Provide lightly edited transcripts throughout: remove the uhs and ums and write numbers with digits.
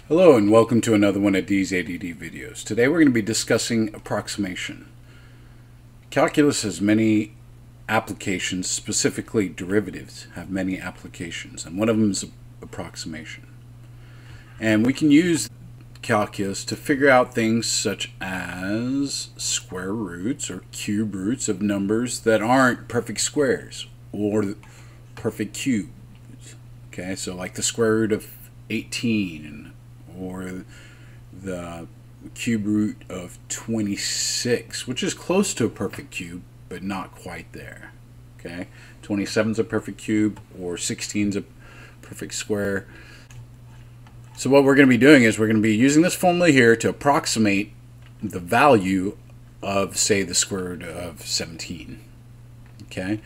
Hello and welcome to another one of these ADD videos. Today we're going to be discussing approximation. Calculus has many applications, specifically derivatives have many applications, and one of them is approximation. And we can use calculus to figure out things such as square roots or cube roots of numbers that aren't perfect squares or perfect cubes. Okay, so like the square root of 18 or the cube root of 26, which is close to a perfect cube, but not quite there. Okay, 27 is a perfect cube, or 16 is a perfect square. So what we're going to be doing is we're going to be using this formula here to approximate the value of, say, the square root of 17. Okay,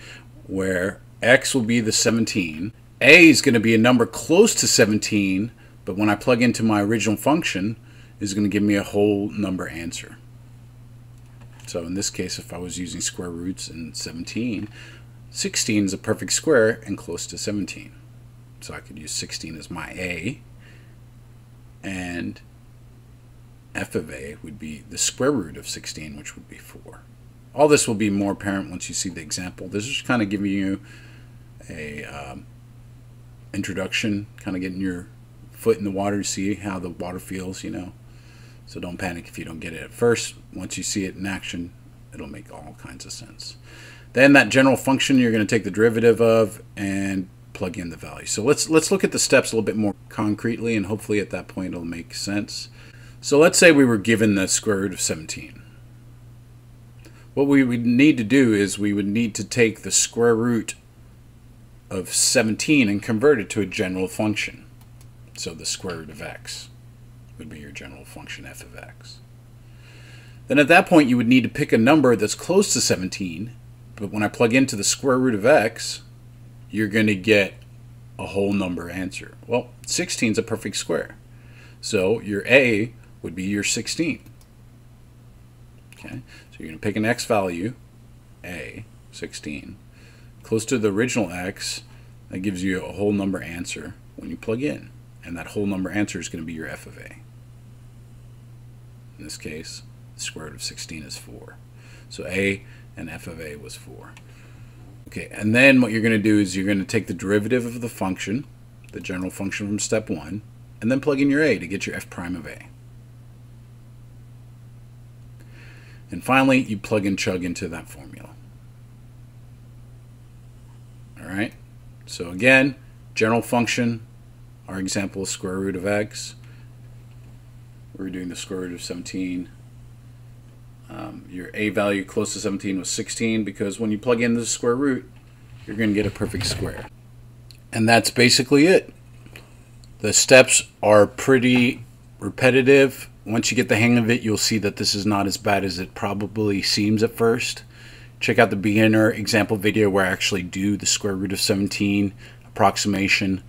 where x will be the 17. A is going to be a number close to 17, but when I plug into my original function, is going to give me a whole number answer. So in this case, if I was using square roots in 17, 16 is a perfect square and close to 17. So I could use 16 as my A, and f of A would be the square root of 16, which would be 4. All this will be more apparent once you see the example. This is just kind of giving you a introduction, kind of getting your foot in the water to see how the water feels, you know. So don't panic if you don't get it at first. Once you see it in action, it'll make all kinds of sense. Then that general function you're going to take the derivative of and plug in the value. So let's look at the steps a little bit more concretely, and hopefully at that point it'll make sense. So let's say we were given the square root of 17. What we would need to do is we would need to take the square root of 17 and convert it to a general function. So the square root of x would be your general function f of x. Then at that point you would need to pick a number that's close to 17, but when I plug into the square root of x, you're going to get a whole number answer. Well, 16 is a perfect square, so your a would be your 16. Okay, so you're going to pick an x value, a, 16, close to the original x. That gives you a whole number answer when you plug in. And that whole number answer is going to be your f of a. In this case, the square root of 16 is 4. So a and f of a was 4. Okay, and then what you're going to do is you're going to take the derivative of the function, the general function from step 1, and then plug in your a to get your f prime of a. And finally, you plug and chug into that formula. All right, so again, general function, our example is square root of x. We're doing the square root of 17. Your a value close to 17 was 16, because when you plug in the square root, you're going to get a perfect square. And that's basically it. The steps are pretty repetitive. Once you get the hang of it, you'll see that this is not as bad as it probably seems at first. Check out the beginner example video where I actually do the square root of 17 approximation.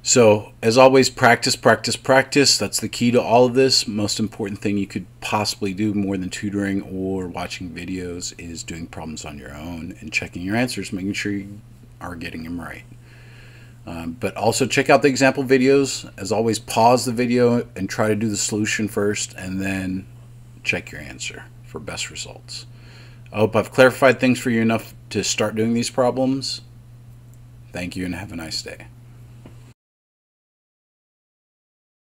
So, as always, practice, practice, practice. That's the key to all of this. Most important thing you could possibly do, more than tutoring or watching videos, is doing problems on your own and checking your answers, making sure you are getting them right. But also check out the example videos. As always, pause the video and try to do the solution first, and then check your answer for best results. I hope I've clarified things for you enough to start doing these problems. Thank you and have a nice day.